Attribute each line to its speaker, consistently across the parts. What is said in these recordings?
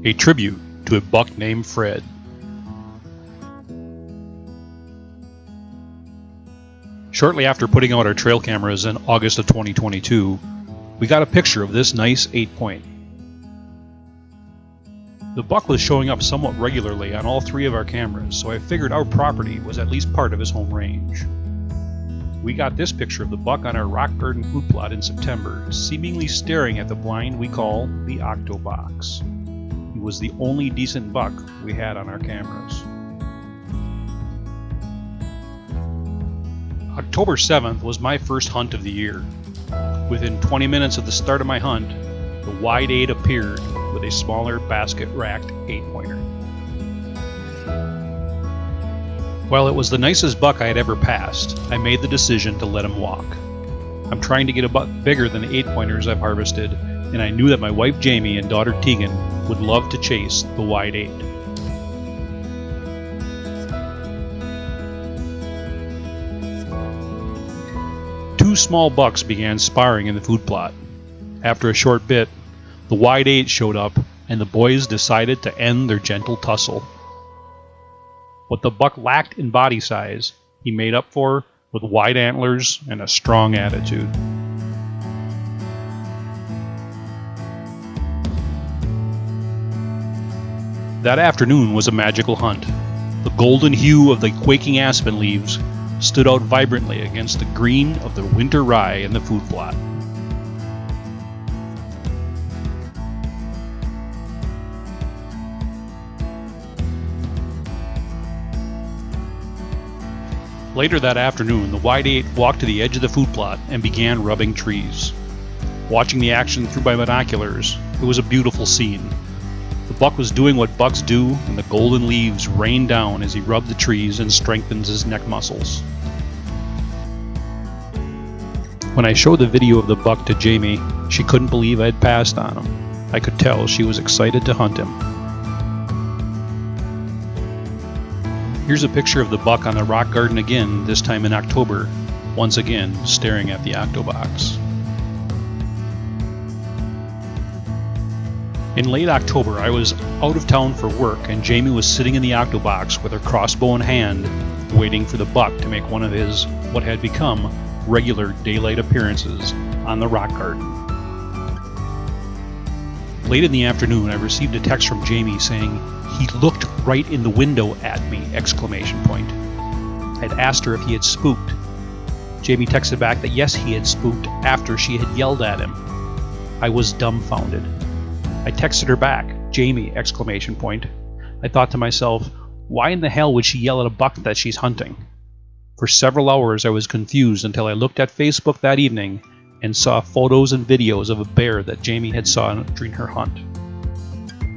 Speaker 1: a tribute to a buck named Fred. Shortly after putting out our trail cameras in August of 2022, we got a picture of this nice 8-point. The buck was showing up somewhat regularly on all three of our cameras, so I figured our property was at least part of his home range. We got this picture of the buck on our rock garden food plot in September, seemingly staring at the blind we call the Octobox. He was the only decent buck we had on our cameras. October 7th was my first hunt of the year. Within 20 minutes of the start of my hunt, the wide 8 appeared with a smaller basket-racked 8-pointer. While it was the nicest buck I had ever passed, I made the decision to let him walk. I'm trying to get a buck bigger than the 8-pointers I've harvested, and I knew that my wife Jamie and daughter Tegan would love to chase the wide 8. Two small bucks began sparring in the food plot. After a short bit, the wide 8 showed up, and the boys decided to end their gentle tussle. What the buck lacked in body size, he made up for with wide antlers and a strong attitude. That afternoon was a magical hunt. The golden hue of the quaking aspen leaves stood out vibrantly against the green of the winter rye in the food plot. Later that afternoon, the wide 8 walked to the edge of the food plot and began rubbing trees. Watching the action through my binoculars, it was a beautiful scene. The buck was doing what bucks do, and the golden leaves rained down as he rubbed the trees and strengthened his neck muscles. When I showed the video of the buck to Jamie, she couldn't believe I had passed on him. I could tell she was excited to hunt him. Here's a picture of the buck on the rock garden again, this time in October, once again staring at the Octobox. In late October, I was out of town for work, and Jamie was sitting in the Octobox with her crossbow in hand, waiting for the buck to make one of his, what had become, regular daylight appearances on the rock garden. Late in the afternoon, I received a text from Jamie saying, "He looked right in the window at me!" I'd asked her if he had spooked. Jamie texted back that yes, he had spooked after she had yelled at him. I was dumbfounded. I texted her back, "Jamie!" I thought to myself, why in the hell would she yell at a buck that she's hunting? For several hours I was confused until I looked at Facebook that evening and saw photos and videos of a bear that Jamie had saw during her hunt.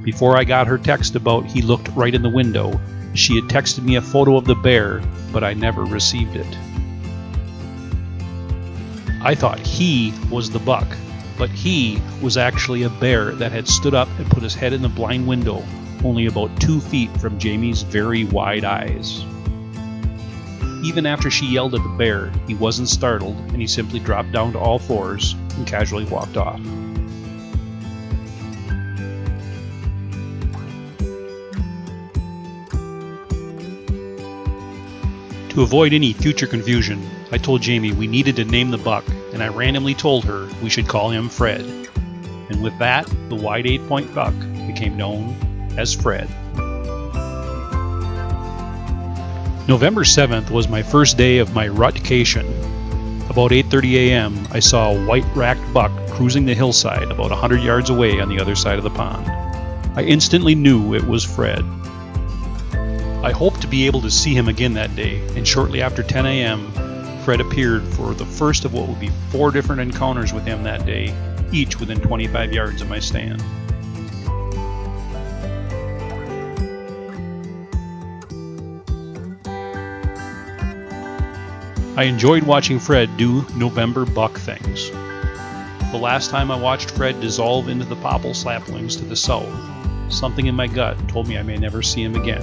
Speaker 1: Before I got her text about he looked right in the window, she had texted me a photo of the bear, but I never received it. I thought he was the buck, but he was actually a bear that had stood up and put his head in the blind window, only about 2 feet from Jamie's very wide eyes. Even after she yelled at the bear, he wasn't startled, and he simply dropped down to all fours and casually walked off. To avoid any future confusion, I told Jamie we needed to name the buck, and I randomly told her we should call him Fred. And with that, the wide 8-point buck became known as Fred. November 7th was my first day of my rutcation. About 8:30 a.m., I saw a white-racked buck cruising the hillside about 100 yards away on the other side of the pond. I instantly knew it was Fred. I hoped to be able to see him again that day, and shortly after 10 a.m., Fred appeared for the first of what would be 4 different encounters with him that day, each within 25 yards of my stand. I enjoyed watching Fred do November buck things. The last time I watched Fred dissolve into the popple saplings to the south, something in my gut told me I may never see him again.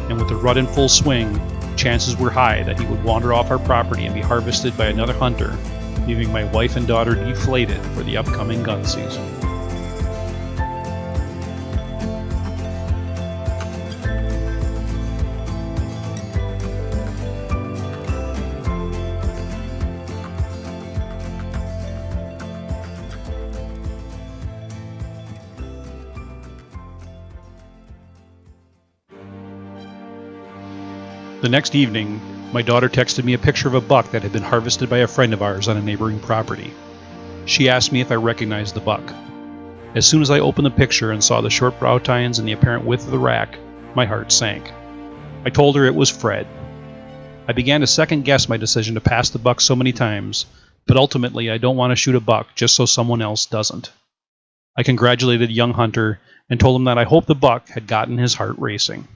Speaker 1: And with the rut in full swing, chances were high that he would wander off our property and be harvested by another hunter, leaving my wife and daughter deflated for the upcoming gun season. The next evening, my daughter texted me a picture of a buck that had been harvested by a friend of ours on a neighboring property. She asked me if I recognized the buck. As soon as I opened the picture and saw the short brow tines and the apparent width of the rack, my heart sank. I told her it was Fred. I began to second guess my decision to pass the buck so many times, but ultimately I don't want to shoot a buck just so someone else doesn't. I congratulated young Hunter and told him that I hoped the buck had gotten his heart racing.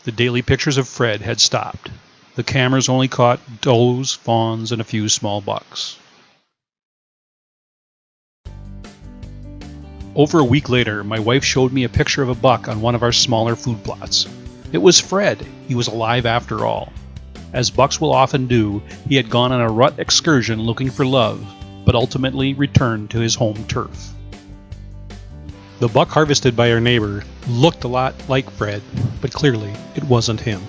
Speaker 1: The daily pictures of Fred had stopped. The cameras only caught does, fawns, and a few small bucks. Over a week later, my wife showed me a picture of a buck on one of our smaller food plots. It was Fred. He was alive after all. As bucks will often do, he had gone on a rut excursion looking for love, but ultimately returned to his home turf. The buck harvested by our neighbor looked a lot like Fred, but clearly it wasn't him.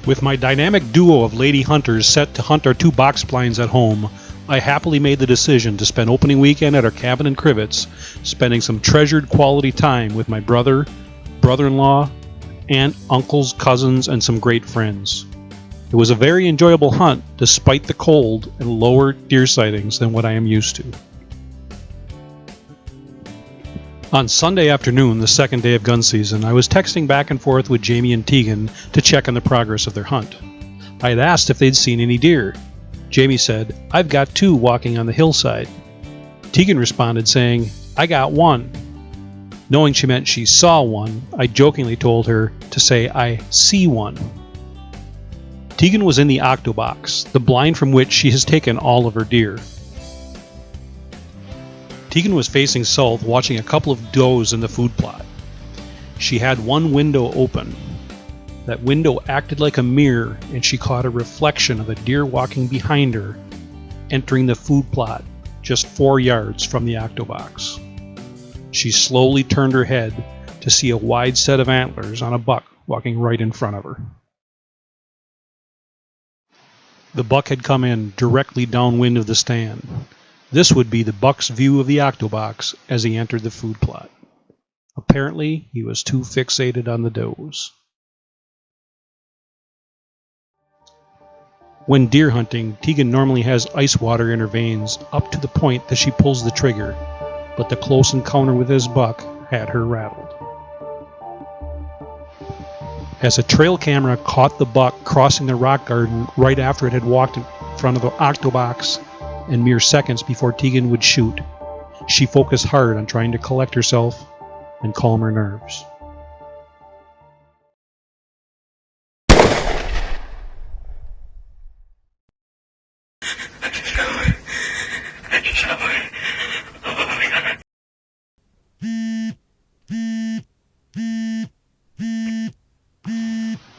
Speaker 1: With my dynamic duo of lady hunters set to hunt our 2 box blinds at home, I happily made the decision to spend opening weekend at our cabin in Crivets, spending some treasured quality time with my brother, brother-in-law, aunt, uncles, cousins, and some great friends. It was a very enjoyable hunt despite the cold and lower deer sightings than what I am used to. On Sunday afternoon, the second day of gun season, I was texting back and forth with Jamie and Tegan to check on the progress of their hunt. I had asked if they'd seen any deer. Jamie said, "I've got 2 walking on the hillside." Tegan responded saying, "I got 1. Knowing she meant she saw one, I jokingly told her to say, "I see 1. Tegan was in the Octobox, the blind from which she has taken all of her deer. Tegan was facing south, watching a couple of does in the food plot. She had one window open. That window acted like a mirror, and she caught a reflection of a deer walking behind her, entering the food plot just 4 yards from the Octobox. She slowly turned her head to see a wide set of antlers on a buck walking right in front of her. The buck had come in directly downwind of the stand. This would be the buck's view of the Octobox as he entered the food plot. Apparently, he was too fixated on the does. When deer hunting, Tegan normally has ice water in her veins up to the point that she pulls the trigger, but the close encounter with this buck had her rattled. As a trail camera caught the buck crossing the rock garden right after it had walked in front of the Octobox, and mere seconds before Tegan would shoot, she focused hard on trying to collect herself and calm her nerves.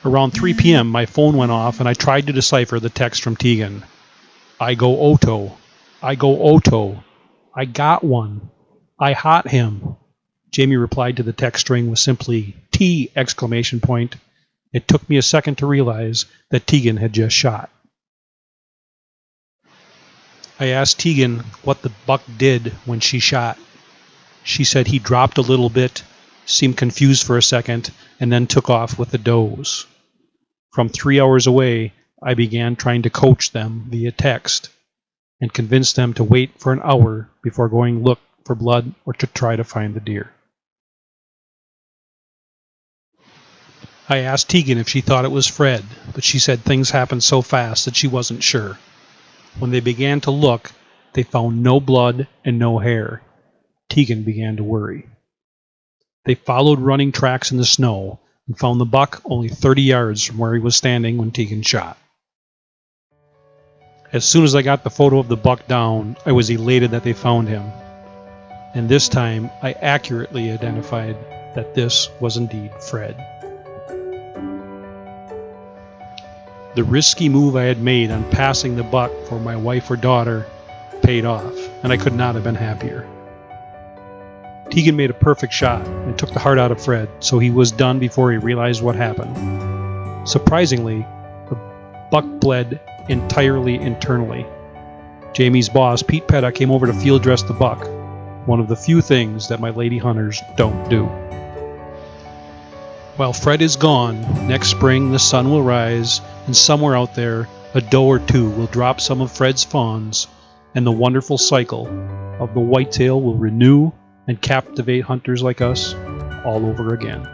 Speaker 1: Around 3 p.m., my phone went off and I tried to decipher the text from Tegan. "I go Oto. I go Oto. I got one. I hot him." Jamie replied to the text string with simply T! Exclamation point. It took me a second to realize that Tegan had just shot. I asked Tegan what the buck did when she shot. She said he dropped a little bit, seemed confused for a second, and then took off with the does. From 3 hours away, I began trying to coach them via text and convince them to wait for an hour before going look for blood or to try to find the deer. I asked Tegan if she thought it was Fred, but she said things happened so fast that she wasn't sure. When they began to look, they found no blood and no hair. Tegan began to worry. They followed running tracks in the snow and found the buck only 30 yards from where he was standing when Tegan shot. As soon as I got the photo of the buck down, I was elated that they found him. And this time, I accurately identified that this was indeed Fred. The risky move I had made on passing the buck for my wife or daughter paid off, and I could not have been happier. Tegan made a perfect shot and took the heart out of Fred, so he was done before he realized what happened. Surprisingly, the buck bled entirely internally. Jamie's boss, Pete Petta, came over to field dress the buck, one of the few things that my lady hunters don't do. While Fred is gone, next spring the sun will rise, and somewhere out there a doe or two will drop some of Fred's fawns, and the wonderful cycle of the whitetail will renew and captivate hunters like us all over again.